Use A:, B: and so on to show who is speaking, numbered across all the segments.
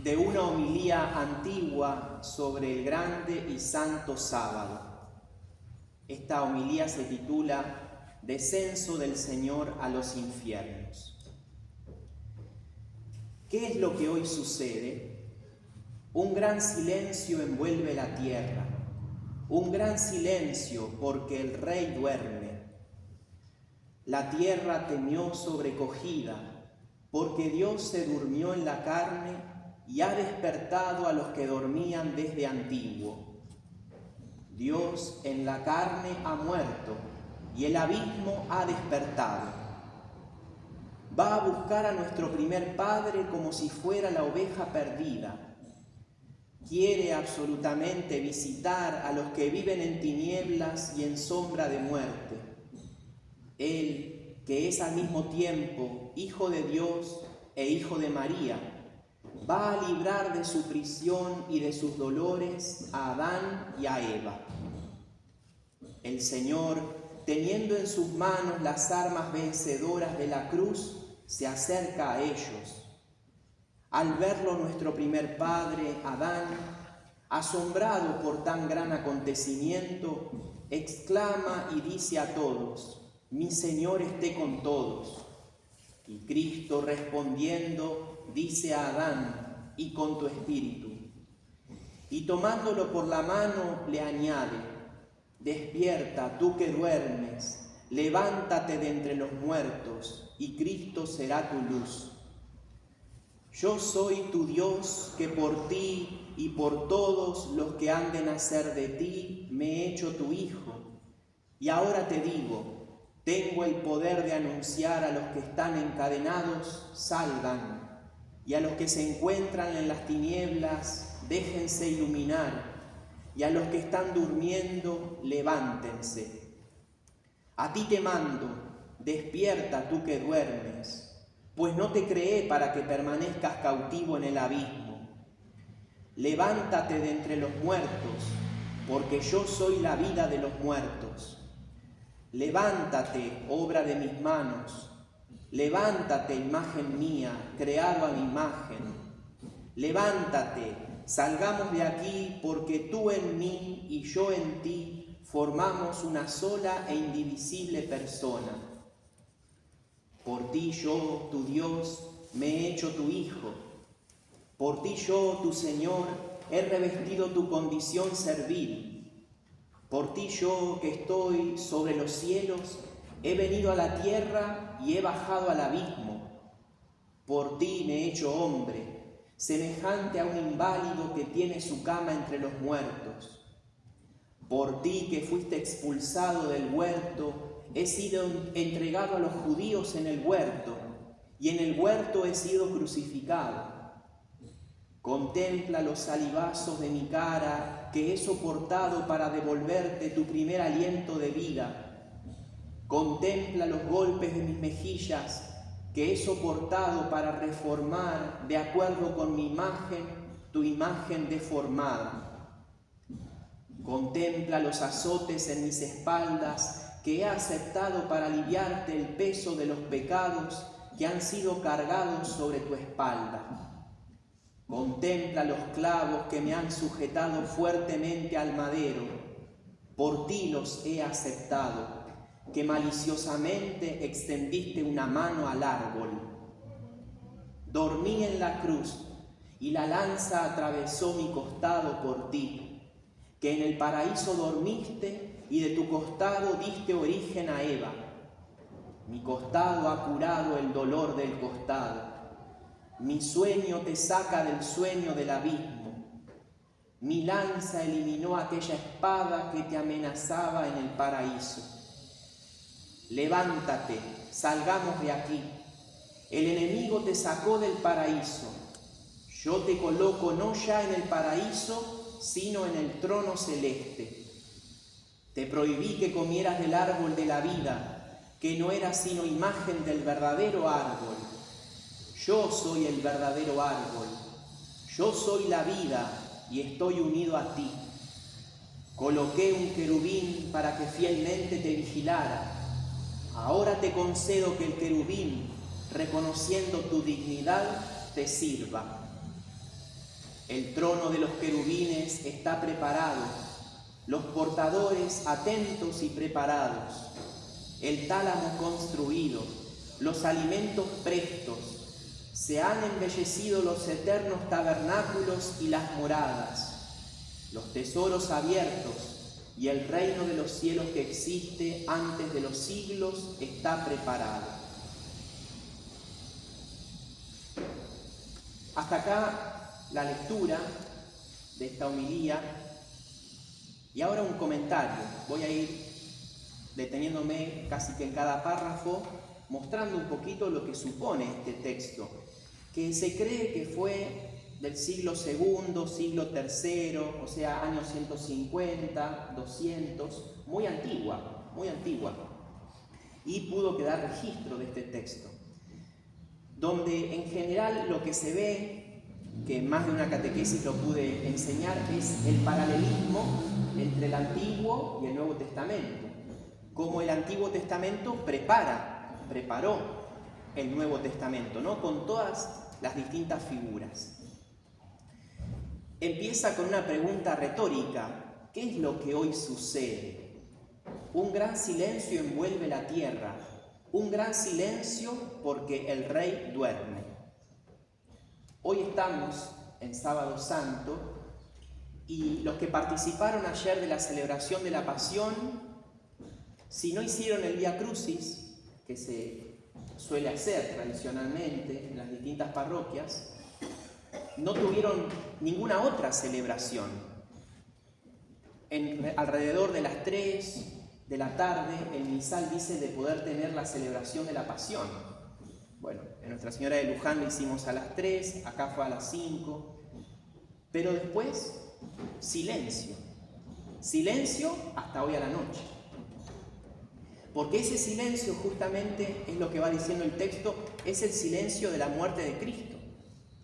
A: de una homilía antigua sobre el grande y santo sábado. Esta homilía se titula Descenso del Señor a los infiernos. ¿Qué es lo que hoy sucede? Un gran silencio envuelve la tierra, un gran silencio porque el Rey duerme. La tierra temió sobrecogida, porque Dios se durmió en la carne y ha despertado a los que dormían desde antiguo. Dios en la carne ha muerto y el abismo ha despertado. Va a buscar a nuestro primer padre como si fuera la oveja perdida. Quiere absolutamente visitar a los que viven en tinieblas y en sombra de muerte. Él, que es al mismo tiempo Hijo de Dios e Hijo de María, va a librar de su prisión y de sus dolores a Adán y a Eva. El Señor, teniendo en sus manos las armas vencedoras de la cruz, se acerca a ellos. Al verlo nuestro primer padre, Adán, asombrado por tan gran acontecimiento, exclama y dice a todos: «Mi Señor esté con todos». Y Cristo respondiendo dice a Adán: «Y con tu espíritu». Y tomándolo por la mano le añade: «Despierta, tú que duermes, levántate de entre los muertos, y Cristo será tu luz». Yo soy tu Dios, que por ti y por todos los que han de nacer de ti me he hecho tu Hijo. Y ahora te digo, tengo el poder de anunciar a los que están encadenados, salgan, y a los que se encuentran en las tinieblas, déjense iluminar, y a los que están durmiendo, levántense. A ti te mando, despierta tú que duermes, pues no te creé para que permanezcas cautivo en el abismo. Levántate de entre los muertos, porque yo soy la vida de los muertos. Levántate, obra de mis manos. Levántate, imagen mía, creado a mi imagen. Levántate, salgamos de aquí, porque tú en mí y yo en ti formamos una sola e indivisible persona. Por ti yo, tu Dios, me he hecho tu Hijo. Por ti yo, tu Señor, he revestido tu condición servil. Por ti yo, que estoy sobre los cielos, he venido a la tierra y he bajado al abismo. Por ti me he hecho hombre, semejante a un inválido que tiene su cama entre los muertos. Por ti que fuiste expulsado del huerto, he sido entregado a los judíos en el huerto, y en el huerto he sido crucificado. Contempla los salivazos de mi cara que he soportado para devolverte tu primer aliento de vida. Contempla los golpes de mis mejillas que he soportado para reformar, de acuerdo con mi imagen, tu imagen deformada. Contempla los azotes en mis espaldas que he aceptado para aliviarte el peso de los pecados que han sido cargados sobre tu espalda. Contempla los clavos que me han sujetado fuertemente al madero. Por ti los he aceptado, que maliciosamente extendiste una mano al árbol. Dormí en la cruz y la lanza atravesó mi costado por ti, que en el paraíso dormiste y de tu costado diste origen a Eva. Mi costado ha curado el dolor del costado. Mi sueño te saca del sueño del abismo. Mi lanza eliminó aquella espada que te amenazaba en el paraíso. Levántate, salgamos de aquí. El enemigo te sacó del paraíso. Yo te coloco no ya en el paraíso, sino en el trono celeste. Te prohibí que comieras del árbol de la vida, que no era sino imagen del verdadero árbol. Yo soy el verdadero árbol. Yo soy la vida y estoy unido a ti. Coloqué un querubín para que fielmente te vigilara. Ahora te concedo que el querubín, reconociendo tu dignidad, te sirva. El trono de los querubines está preparado, los portadores atentos y preparados, el tálamo construido, los alimentos prestos, se han embellecido los eternos tabernáculos y las moradas, los tesoros abiertos y el reino de los cielos que existe antes de los siglos está preparado. Hasta acá la lectura de esta homilía y ahora un comentario. Voy a ir deteniéndome casi que en cada párrafo, mostrando un poquito lo que supone este texto, que se cree que fue del siglo II, siglo III, o sea, años 150, 200, muy antigua, y pudo quedar registro de este texto, donde en general lo que se ve, que más de una catequesis lo pude enseñar, es el paralelismo entre el Antiguo y el Nuevo Testamento. Como el Antiguo Testamento preparó el Nuevo Testamento, ¿no? Con todas las distintas figuras. Empieza con una pregunta retórica: ¿qué es lo que hoy sucede? Un gran silencio envuelve la tierra, un gran silencio porque el Rey duerme. Hoy estamos en Sábado Santo y los que participaron ayer de la celebración de la Pasión, si no hicieron el Vía Crucis, que se suele hacer tradicionalmente en las distintas parroquias, no tuvieron ninguna otra celebración. Alrededor de las 3 de la tarde, el misal dice de poder tener la celebración de la Pasión. Bueno, en Nuestra Señora de Luján lo hicimos a las 3, acá fue a las 5, pero después silencio hasta hoy a la noche. Porque ese silencio justamente es lo que va diciendo el texto, es el silencio de la muerte de Cristo.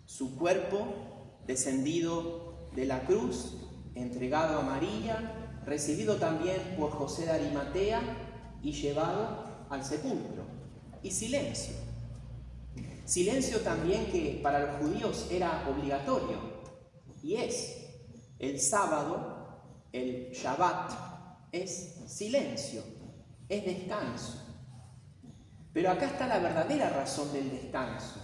A: Su cuerpo descendido de la cruz, entregado a María, recibido también por José de Arimatea y llevado al sepulcro. Y silencio. Silencio también que para los judíos era obligatorio, y es el sábado, el Shabbat, es silencio, es descanso. Pero acá está la verdadera razón del descanso.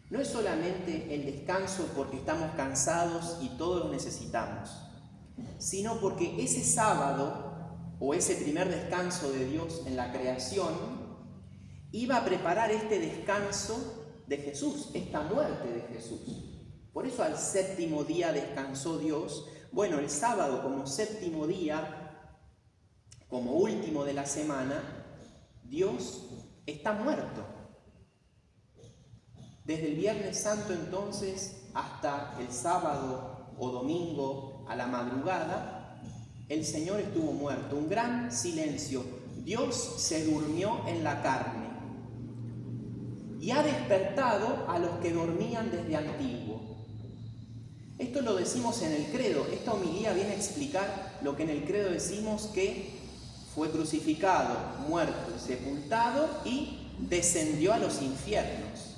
A: No es solamente el descanso porque estamos cansados y todos lo necesitamos, sino porque ese sábado, o ese primer descanso de Dios en la creación, iba a preparar este descanso de Jesús, esta muerte de Jesús. Por eso al séptimo día descansó Dios. Bueno, el sábado como séptimo día, como último de la semana, Dios está muerto. Desde el Viernes Santo entonces hasta el sábado o domingo a la madrugada, el Señor estuvo muerto. Un gran silencio. Dios se durmió en la carne y ha despertado a los que dormían desde antiguo. Esto lo decimos en el credo. Esta homilía viene a explicar lo que en el credo decimos, que fue crucificado, muerto y sepultado y descendió a los infiernos.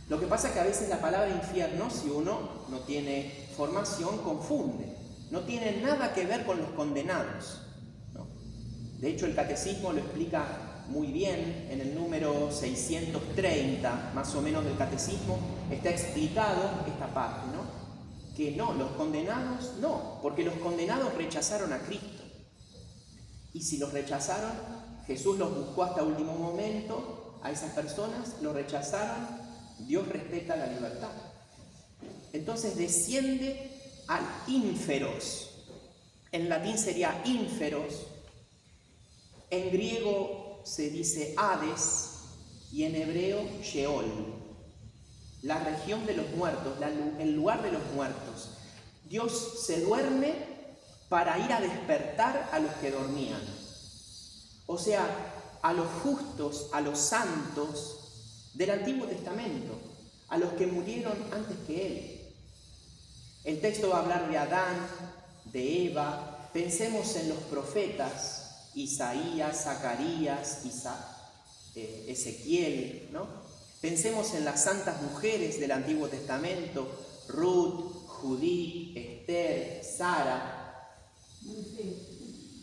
A: Lo que pasa es que a veces la palabra infierno, si uno no tiene formación, confunde. No tiene nada que ver con los condenados, ¿no? De hecho, el catecismo lo explica muy bien en el número 630, más o menos, del catecismo, está explicado esta parte, ¿no? Que no, los condenados no, porque los condenados rechazaron a Cristo. Y si los rechazaron, Jesús los buscó hasta último momento, a esas personas lo rechazaron, Dios respeta la libertad. Entonces desciende al ínferos. En latín sería ínferos, en griego se dice Hades y en hebreo Sheol, la región de los muertos, el lugar de los muertos. Dios se duerme para ir a despertar a los que dormían, o sea, a los justos, a los santos del Antiguo Testamento, a los que murieron antes que Él. El texto va a hablar de Adán, de Eva. Pensemos en los profetas, Isaías, Zacarías, Ezequiel, ¿no? Pensemos en las santas mujeres del Antiguo Testamento, Ruth, Judith, Esther, Sara,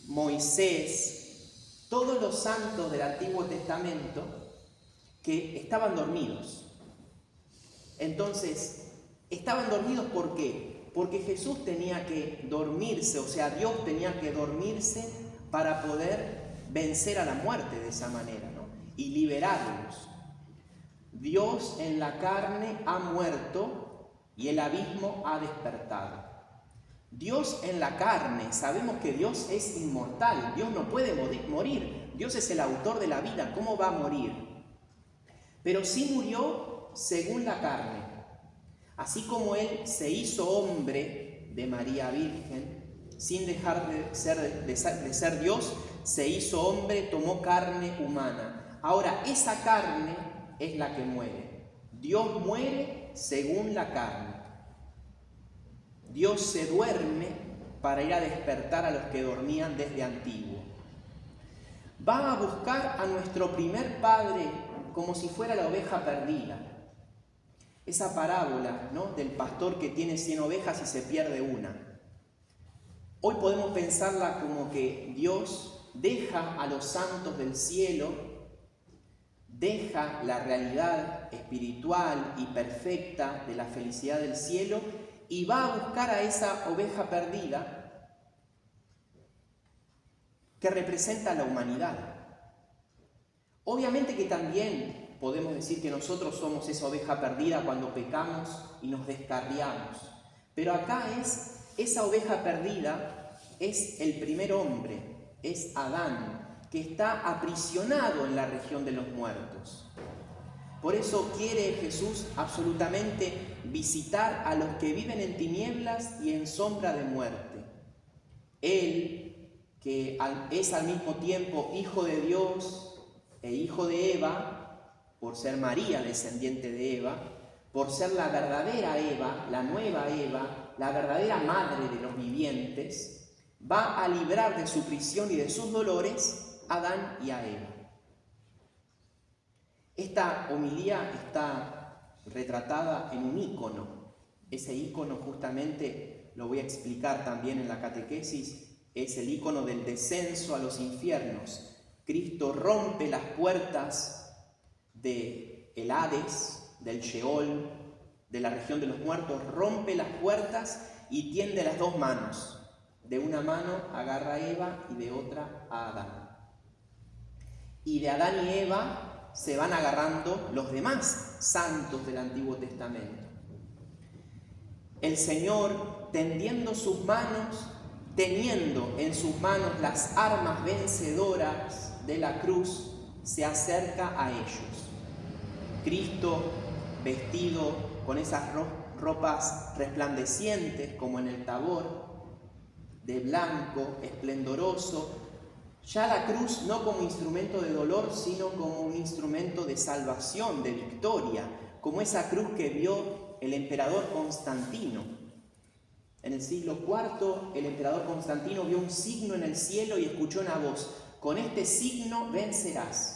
A: Moisés, todos los santos del Antiguo Testamento que estaban dormidos. Entonces, estaban dormidos ¿por qué? Porque Jesús tenía que dormirse, o sea, Dios tenía que dormirse para poder vencer a la muerte de esa manera, ¿no? Y liberarlos. Dios en la carne ha muerto y el abismo ha despertado. Dios en la carne, sabemos que Dios es inmortal, Dios no puede morir, Dios es el autor de la vida, ¿cómo va a morir? Pero sí murió según la carne, así como Él se hizo hombre de María Virgen, sin dejar de ser Dios, se hizo hombre, tomó carne humana. Ahora, esa carne es la que muere. Dios muere según la carne. Dios se duerme para ir a despertar a los que dormían desde antiguo. Va a buscar a nuestro primer padre como si fuera la oveja perdida. Esa parábola, ¿no?, del pastor que tiene 100 ovejas y se pierde una. Hoy podemos pensarla como que Dios deja a los santos del cielo, deja la realidad espiritual y perfecta de la felicidad del cielo y va a buscar a esa oveja perdida que representa a la humanidad. Obviamente que también podemos decir que nosotros somos esa oveja perdida cuando pecamos y nos descarriamos. Pero acá esa oveja perdida es el primer hombre, es Adán, que está aprisionado en la región de los muertos. Por eso quiere Jesús absolutamente visitar a los que viven en tinieblas y en sombra de muerte. Él, que es al mismo tiempo Hijo de Dios e Hijo de Eva, por ser María, descendiente de Eva, por ser la verdadera Eva, la nueva Eva, la verdadera madre de los vivientes, va a librar de su prisión y de sus dolores a Adán y a Eva. Esta homilía está retratada en un ícono. Ese ícono justamente, lo voy a explicar también en la catequesis, es el ícono del descenso a los infiernos. Cristo rompe las puertas del Hades, del Sheol, de la región de los muertos, rompe las puertas y tiende las dos manos. De una mano agarra a Eva y de otra a Adán. Y de Adán y Eva se van agarrando los demás santos del Antiguo Testamento. El Señor, tendiendo sus manos, teniendo en sus manos las armas vencedoras de la cruz, se acerca a ellos. Cristo, vestido con esas ropas resplandecientes como en el Tabor, de blanco, esplendoroso, ya la cruz no como instrumento de dolor, sino como un instrumento de salvación, de victoria, como esa cruz que vio el emperador Constantino. En el siglo IV, el emperador Constantino vio un signo en el cielo y escuchó una voz: con este signo vencerás.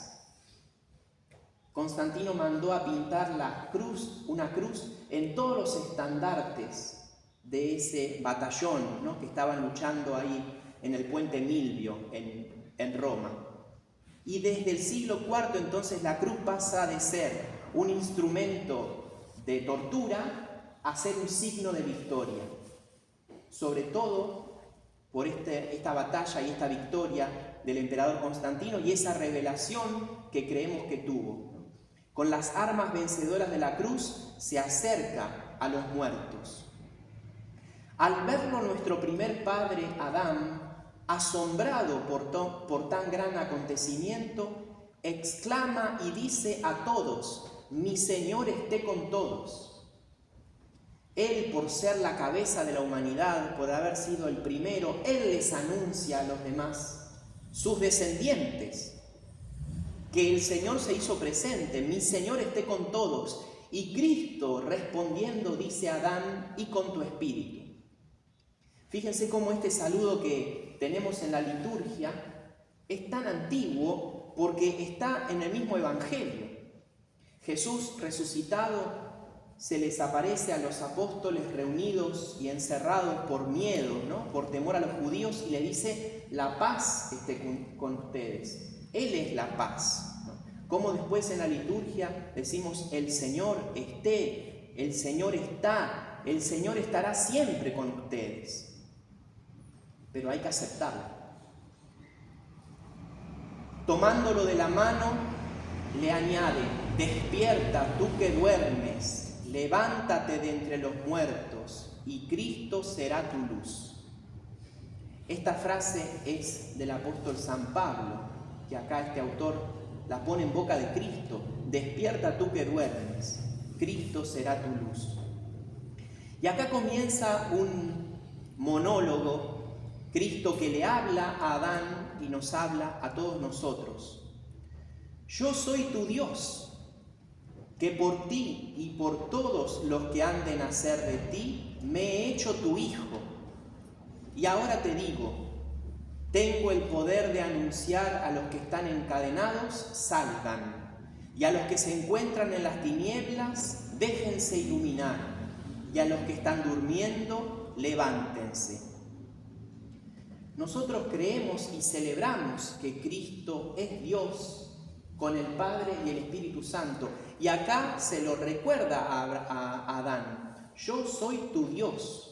A: Constantino mandó a pintar una cruz en todos los estandartes de ese batallón, ¿no?, que estaban luchando ahí en el puente Milvio, en Roma. Y desde el siglo IV entonces la cruz pasa de ser un instrumento de tortura a ser un signo de victoria. Sobre todo por esta batalla y esta victoria del emperador Constantino y esa revelación que creemos que tuvo. Con las armas vencedoras de la cruz se acerca a los muertos. Al verlo nuestro primer padre Adán, asombrado por tan gran acontecimiento, exclama y dice a todos: mi Señor esté con todos. Él, por ser la cabeza de la humanidad, por haber sido el primero, Él les anuncia a los demás, sus descendientes, que el Señor se hizo presente: mi Señor esté con todos. Y Cristo, respondiendo, dice a Adán: y con tu espíritu. Fíjense cómo este saludo que tenemos en la liturgia es tan antiguo porque está en el mismo Evangelio. Jesús resucitado se les aparece a los apóstoles reunidos y encerrados por miedo, ¿no? Por temor a los judíos, y le dice: la paz esté con ustedes. Él es la paz, ¿no? Como después en la liturgia decimos: el Señor esté, el Señor está, el Señor estará siempre con ustedes. Pero hay que aceptarlo. Tomándolo de la mano, le añade: despierta tú que duermes, levántate de entre los muertos, y Cristo será tu luz. Esta frase es del apóstol San Pablo, que acá este autor la pone en boca de Cristo: despierta tú que duermes, Cristo será tu luz. Y acá comienza un monólogo, Cristo que le habla a Adán y nos habla a todos nosotros. Yo soy tu Dios, que por ti y por todos los que han de nacer de ti, me he hecho tu hijo. Y ahora te digo, tengo el poder de anunciar a los que están encadenados: salgan, y a los que se encuentran en las tinieblas, déjense iluminar, y a los que están durmiendo, levántense. Nosotros creemos y celebramos que Cristo es Dios con el Padre y el Espíritu Santo. Y acá se lo recuerda a Adán: yo soy tu Dios.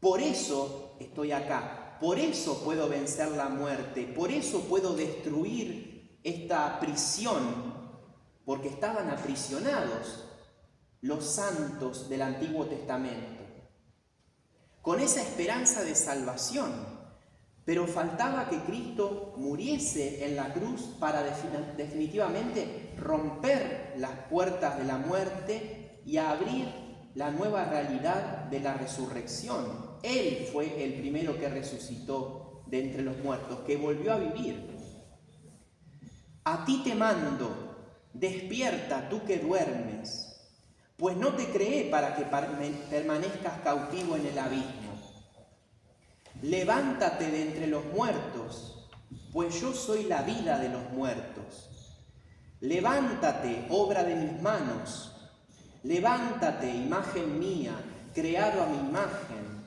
A: Por eso estoy acá, por eso puedo vencer la muerte, por eso puedo destruir esta prisión, porque estaban aprisionados los santos del Antiguo Testamento, con esa esperanza de salvación, pero faltaba que Cristo muriese en la cruz para definitivamente romper las puertas de la muerte y abrir la nueva realidad de la resurrección. Él fue el primero que resucitó de entre los muertos, que volvió a vivir. A ti te mando, despierta tú que duermes, pues no te creé para que permanezcas cautivo en el abismo. Levántate de entre los muertos, pues yo soy la vida de los muertos. Levántate, obra de mis manos. Levántate, imagen mía, creado a mi imagen.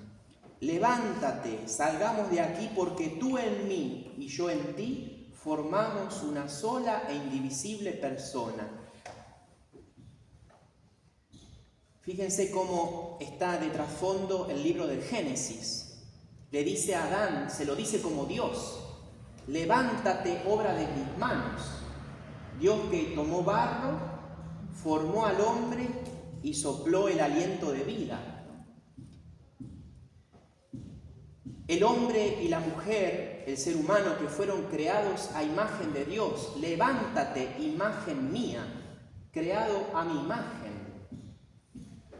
A: Levántate, salgamos de aquí, porque tú en mí y yo en ti formamos una sola e indivisible persona. Fíjense cómo está de trasfondo el libro del Génesis. Le dice a Adán, se lo dice como Dios: levántate, obra de mis manos. Dios que tomó barro, formó al hombre y sopló el aliento de vida. El hombre y la mujer, el ser humano, que fueron creados a imagen de Dios: levántate, imagen mía, creado a mi imagen.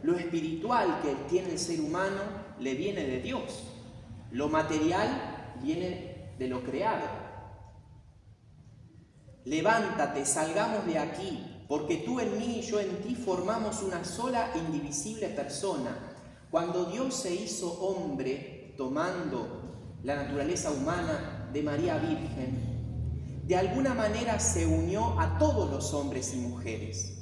A: Lo espiritual que tiene el ser humano le viene de Dios. Lo material viene de lo creado. Levántate, salgamos de aquí, porque tú en mí y yo en ti formamos una sola e indivisible persona. Cuando Dios se hizo hombre, tomando la naturaleza humana de María Virgen, de alguna manera se unió a todos los hombres y mujeres.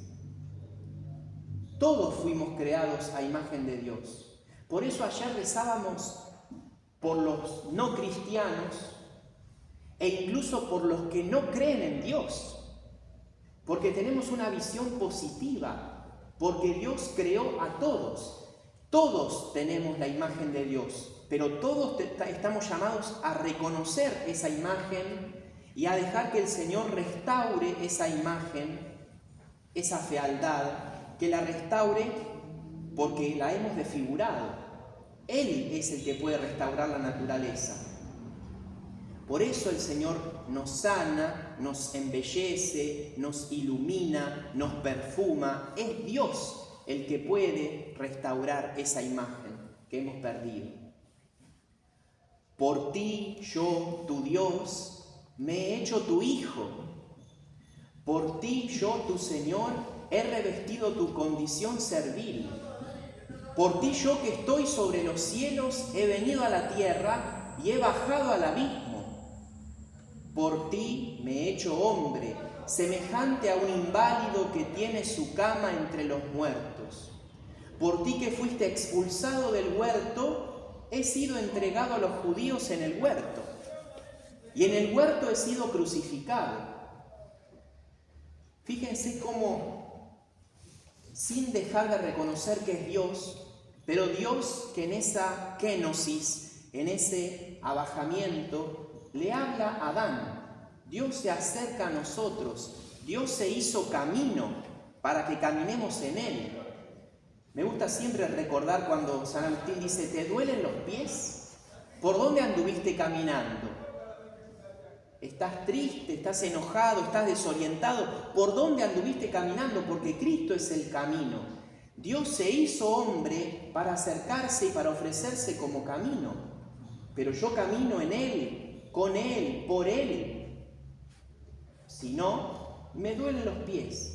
A: Todos fuimos creados a imagen de Dios. Por eso ayer rezábamos por los no cristianos e incluso por los que no creen en Dios, porque tenemos una visión positiva, porque Dios creó a todos. Todos tenemos la imagen de Dios, pero todos estamos llamados a reconocer esa imagen y a dejar que el Señor restaure esa imagen, esa fealdad, que la restaure porque la hemos desfigurado. Él es el que puede restaurar la naturaleza. Por eso el Señor nos sana, nos embellece, nos ilumina, nos perfuma. Es Dios el que puede restaurar esa imagen que hemos perdido. Por ti, yo, tu Dios, me he hecho tu Hijo. Por ti, yo, tu Señor, he revestido tu condición servil. Por ti, yo que estoy sobre los cielos, he venido a la tierra y he bajado al abismo. Por ti me he hecho hombre, semejante a un inválido que tiene su cama entre los muertos. Por ti que fuiste expulsado del huerto, he sido entregado a los judíos en el huerto. Y en el huerto he sido crucificado. Fíjense cómo, sin dejar de reconocer que es Dios, pero Dios que en esa kenosis, en ese abajamiento, le habla a Adán. Dios se acerca a nosotros. Dios se hizo camino para que caminemos en Él. Me gusta siempre recordar cuando San Agustín dice, ¿te duelen los pies? ¿Por dónde anduviste caminando? ¿Estás triste? ¿Estás enojado? ¿Estás desorientado? ¿Por dónde anduviste caminando? Porque Cristo es el camino. Dios se hizo hombre para acercarse y para ofrecerse como camino. Pero yo camino en Él, con Él, por Él. Si no, me duelen los pies.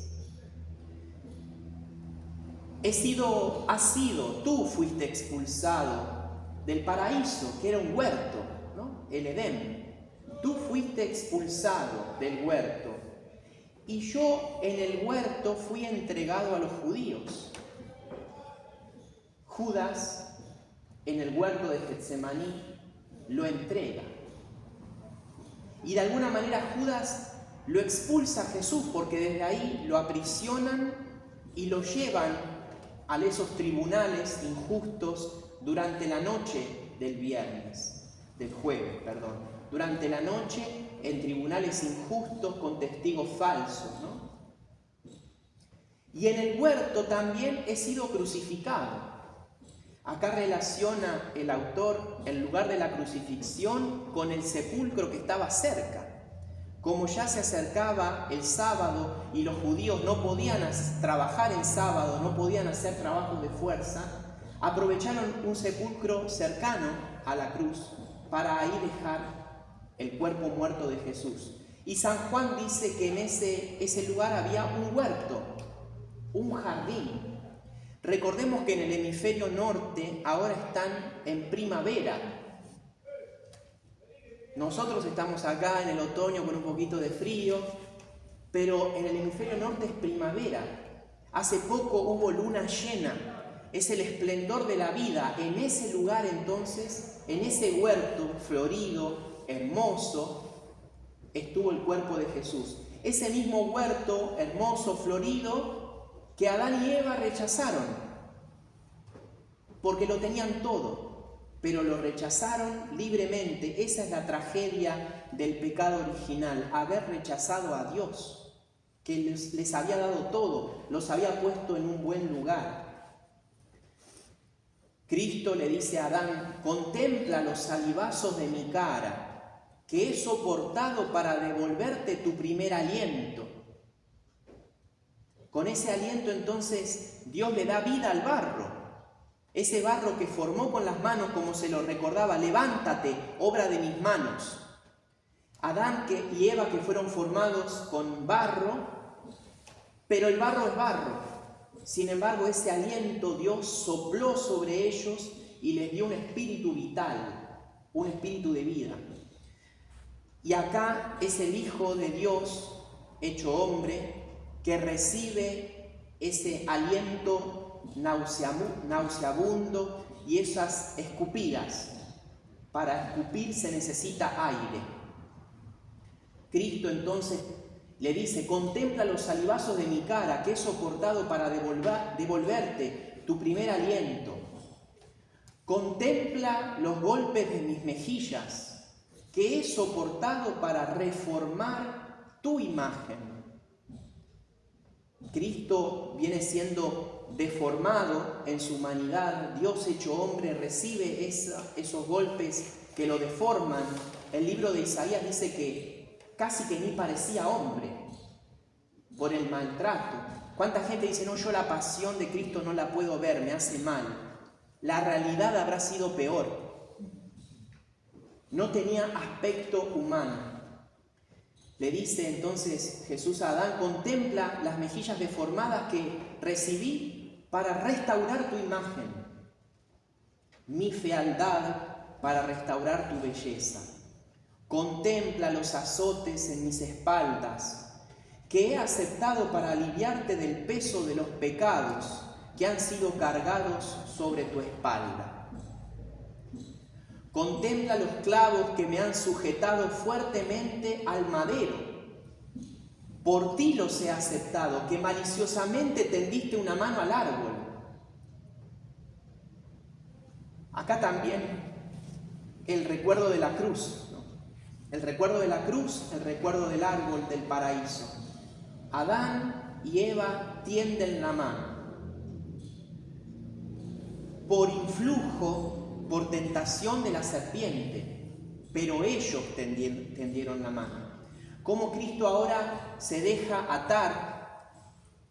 A: Tú fuiste expulsado del paraíso, que era un huerto, ¿no? El Edén. Tú fuiste expulsado del huerto. Y yo en el huerto fui entregado a los judíos. Judas, en el huerto de Getsemaní, lo entrega. Y de alguna manera Judas lo expulsa a Jesús, porque desde ahí lo aprisionan y lo llevan a esos tribunales injustos durante la noche del jueves, durante la noche en tribunales injustos con testigos falsos, ¿no? Y en el huerto también he sido crucificado. Acá relaciona el autor el lugar de la crucifixión con el sepulcro que estaba cerca. Como ya se acercaba el sábado y los judíos no podían trabajar en sábado, no podían hacer trabajos de fuerza, aprovecharon un sepulcro cercano a la cruz para ahí dejar el cuerpo muerto de Jesús. Y San Juan dice que en ese lugar había un huerto, un jardín. Recordemos que en el hemisferio norte ahora están en primavera. Nosotros estamos acá en el otoño con un poquito de frío, pero en el hemisferio norte es primavera. Hace poco hubo luna llena, es el esplendor de la vida. En ese lugar entonces, en ese huerto florido, hermoso, estuvo el cuerpo de Jesús. Ese mismo huerto hermoso, florido, que Adán y Eva rechazaron, porque lo tenían todo. Pero lo rechazaron libremente. Esa es la tragedia del pecado original, haber rechazado a Dios, que les había dado todo, los había puesto en un buen lugar. Cristo le dice a Adán, contempla los salivazos de mi cara, que he soportado para devolverte tu primer aliento. Con ese aliento entonces Dios le da vida al barro. Ese barro que formó con las manos, como se lo recordaba, levántate, obra de mis manos. Adán y Eva que fueron formados con barro, pero el barro es barro. Sin embargo, ese aliento Dios sopló sobre ellos y les dio un espíritu vital, un espíritu de vida. Y acá es el Hijo de Dios, hecho hombre, que recibe ese aliento nauseabundo y esas escupidas. Para escupir se necesita aire. Cristo entonces le dice, contempla los salivazos de mi cara que he soportado para devolverte tu primer aliento. Contempla los golpes de mis mejillas que he soportado para reformar tu imagen. Cristo viene siendo deformado en su humanidad, Dios hecho hombre, recibe esos golpes que lo deforman. El libro de Isaías dice que casi que ni parecía hombre por el maltrato. ¿Cuánta gente dice, no, yo la pasión de Cristo no la puedo ver, me hace mal? La realidad habrá sido peor. No tenía aspecto humano. Le dice entonces Jesús a Adán, contempla las mejillas deformadas que recibí para restaurar tu imagen, mi fealdad para restaurar tu belleza. Contempla los azotes en mis espaldas, que he aceptado para aliviarte del peso de los pecados que han sido cargados sobre tu espalda. Contempla los clavos que me han sujetado fuertemente al madero. Por ti los he aceptado, que maliciosamente tendiste una mano al árbol. Acá también el recuerdo de la cruz, ¿no? El recuerdo de la cruz, el recuerdo del árbol del paraíso. Adán y Eva tienden la mano. Por influjo, por tentación de la serpiente, pero ellos tendieron la mano. Cómo Cristo ahora se deja atar,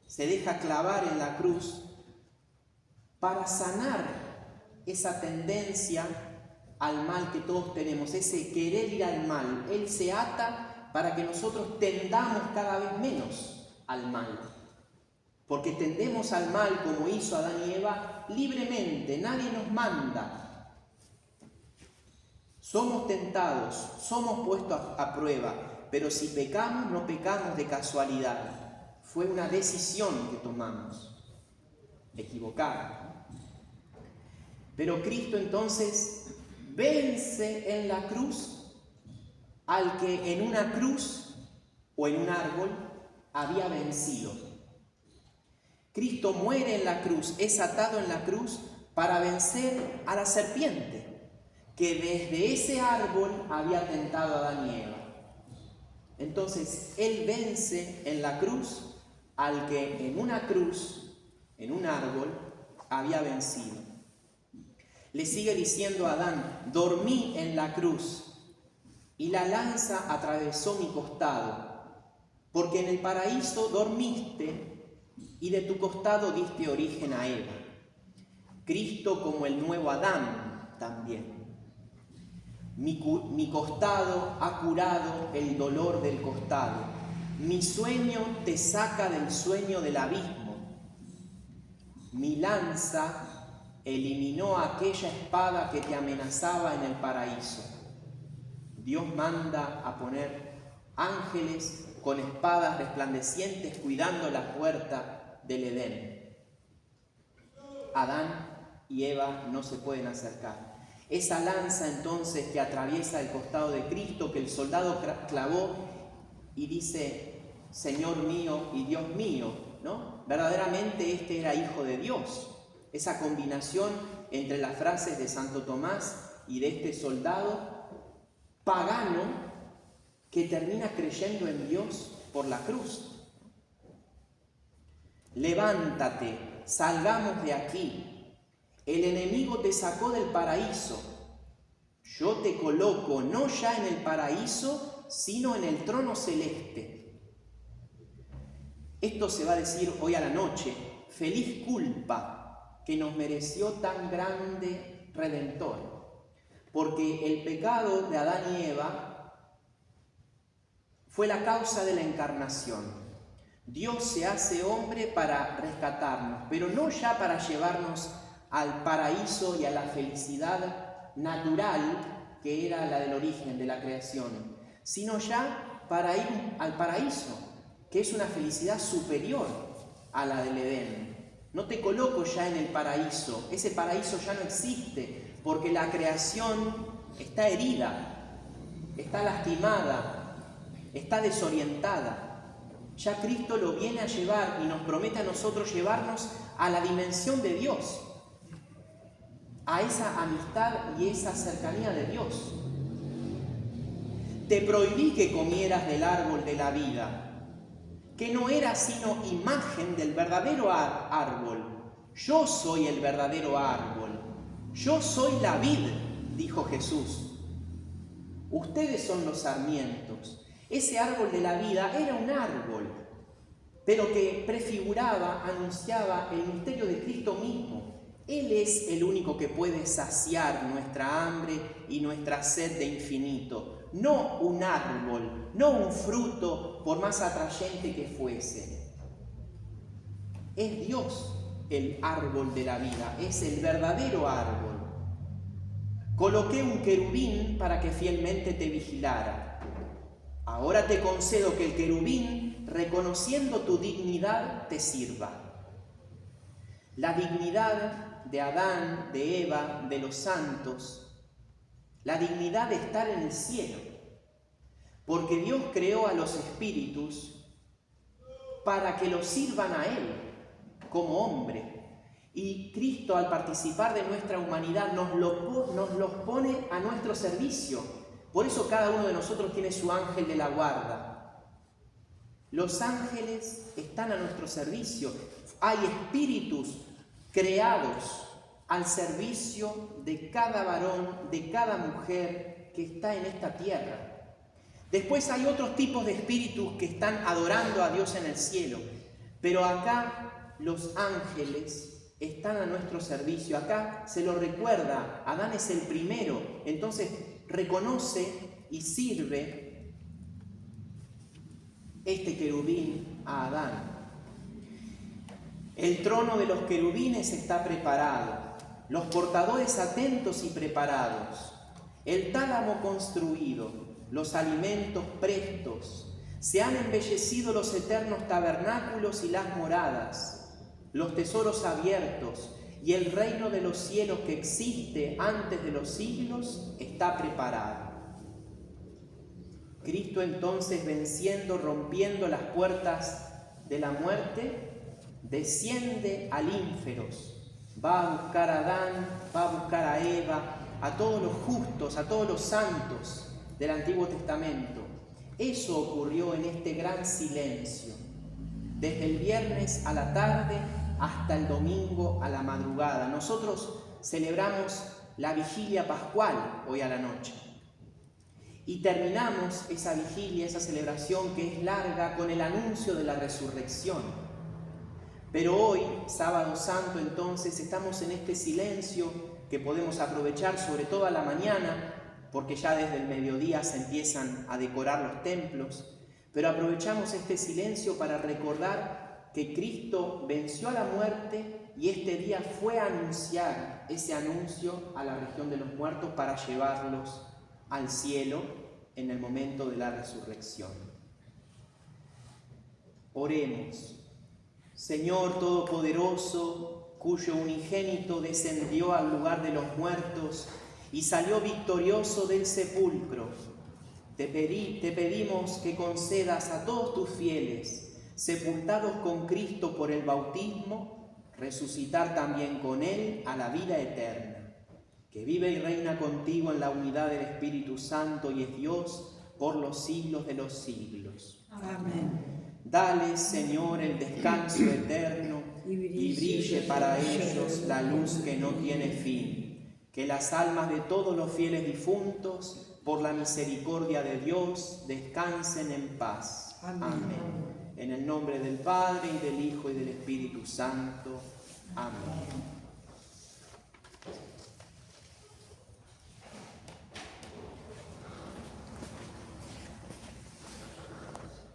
A: se deja clavar en la cruz para sanar esa tendencia al mal que todos tenemos, ese querer ir al mal. Él se ata para que nosotros tendamos cada vez menos al mal. Porque tendemos al mal como hizo Adán y Eva libremente, nadie nos manda. Somos tentados, somos puestos a prueba, pero si pecamos, no pecamos de casualidad. Fue una decisión que tomamos, equivocada. Pero Cristo entonces vence en la cruz al que en una cruz o en un árbol había vencido. Cristo muere en la cruz, es atado en la cruz para vencer a la serpiente, que desde ese árbol había tentado a Adán y Eva. Entonces, Él vence en la cruz al que en una cruz, en un árbol, había vencido. Le sigue diciendo a Adán: dormí en la cruz y la lanza atravesó mi costado, porque en el paraíso dormiste y de tu costado diste origen a Eva. Cristo como el nuevo Adán también. Mi costado ha curado el dolor del costado. Mi sueño te saca del sueño del abismo. Mi lanza eliminó aquella espada que te amenazaba en el paraíso. Dios manda a poner ángeles con espadas resplandecientes cuidando la puerta del Edén. Adán y Eva no se pueden acercar. Esa lanza entonces que atraviesa el costado de Cristo, que el soldado clavó y dice: Señor mío y Dios mío, ¿no? Verdaderamente este era hijo de Dios. Esa combinación entre las frases de Santo Tomás y de este soldado pagano que termina creyendo en Dios por la cruz. Levántate, salgamos de aquí. El enemigo te sacó del paraíso. Yo te coloco no ya en el paraíso, sino en el trono celeste. Esto se va a decir hoy a la noche. Feliz culpa que nos mereció tan grande Redentor. Porque el pecado de Adán y Eva fue la causa de la encarnación. Dios se hace hombre para rescatarnos, pero no ya para llevarnos al paraíso y a la felicidad natural que era la del origen de la creación, sino ya para ir al paraíso, que es una felicidad superior a la del Edén. No te coloco ya en el paraíso, ese paraíso ya no existe, porque la creación está herida, está lastimada, está desorientada. Ya Cristo lo viene a llevar y nos promete a nosotros llevarnos a la dimensión de Dios, a esa amistad y esa cercanía de Dios. Te prohibí que comieras del árbol de la vida, que no era sino imagen del verdadero árbol. Yo soy el verdadero árbol. Yo soy la vid, dijo Jesús. Ustedes son los sarmientos. Ese árbol de la vida era un árbol, pero que prefiguraba, anunciaba el misterio de Cristo mismo. Él es el único que puede saciar nuestra hambre y nuestra sed de infinito. No un árbol, no un fruto, por más atrayente que fuese. Es Dios el árbol de la vida, es el verdadero árbol. Coloqué un querubín para que fielmente te vigilara. Ahora te concedo que el querubín, reconociendo tu dignidad, te sirva. La dignidad de Adán, de Eva, de los santos, la dignidad de estar en el cielo, porque Dios creó a los espíritus para que los sirvan a Él como hombre. Y Cristo, al participar de nuestra humanidad, nos los pone a nuestro servicio. Por eso cada uno de nosotros tiene su ángel de la guarda. Los ángeles están a nuestro servicio. Hay espíritus creados al servicio de cada varón, de cada mujer que está en esta tierra. Después hay otros tipos de espíritus que están adorando a Dios en el cielo. Pero acá los ángeles están a nuestro servicio. Acá se lo recuerda, Adán es el primero, entonces reconoce y sirve este querubín a Adán. El trono de los querubines está preparado, los portadores atentos y preparados, el tálamo construido, los alimentos prestos, se han embellecido los eternos tabernáculos y las moradas, los tesoros abiertos, y el reino de los cielos que existe antes de los siglos está preparado. Cristo entonces, venciendo, rompiendo las puertas de la muerte, desciende al ínferos, va a buscar a Adán, va a buscar a Eva, a todos los justos, a todos los santos del Antiguo Testamento. Eso ocurrió en este gran silencio, desde el viernes a la tarde hasta el domingo a la madrugada. Nosotros celebramos la vigilia pascual hoy a la noche y terminamos esa vigilia, esa celebración que es larga, con el anuncio de la resurrección. Pero hoy, sábado santo, entonces estamos en este silencio que podemos aprovechar sobre todo a la mañana, porque ya desde el mediodía se empiezan a decorar los templos, pero aprovechamos este silencio para recordar que Cristo venció a la muerte y este día fue a anunciar ese anuncio a la región de los muertos para llevarlos al cielo en el momento de la resurrección. Oremos. Señor Todopoderoso, cuyo unigénito descendió al lugar de los muertos y salió victorioso del sepulcro, te pedimos que concedas a todos tus fieles, sepultados con Cristo por el bautismo, resucitar también con Él a la vida eterna, que vive y reina contigo en la unidad del Espíritu Santo y es Dios por los siglos de los siglos.
B: Amén.
A: Dale, Señor, el descanso eterno y brille para ellos la luz que no tiene fin. Que las almas de todos los fieles difuntos, por la misericordia de Dios, descansen en paz. Amén. En el nombre del Padre, y del Hijo, y del Espíritu Santo. Amén.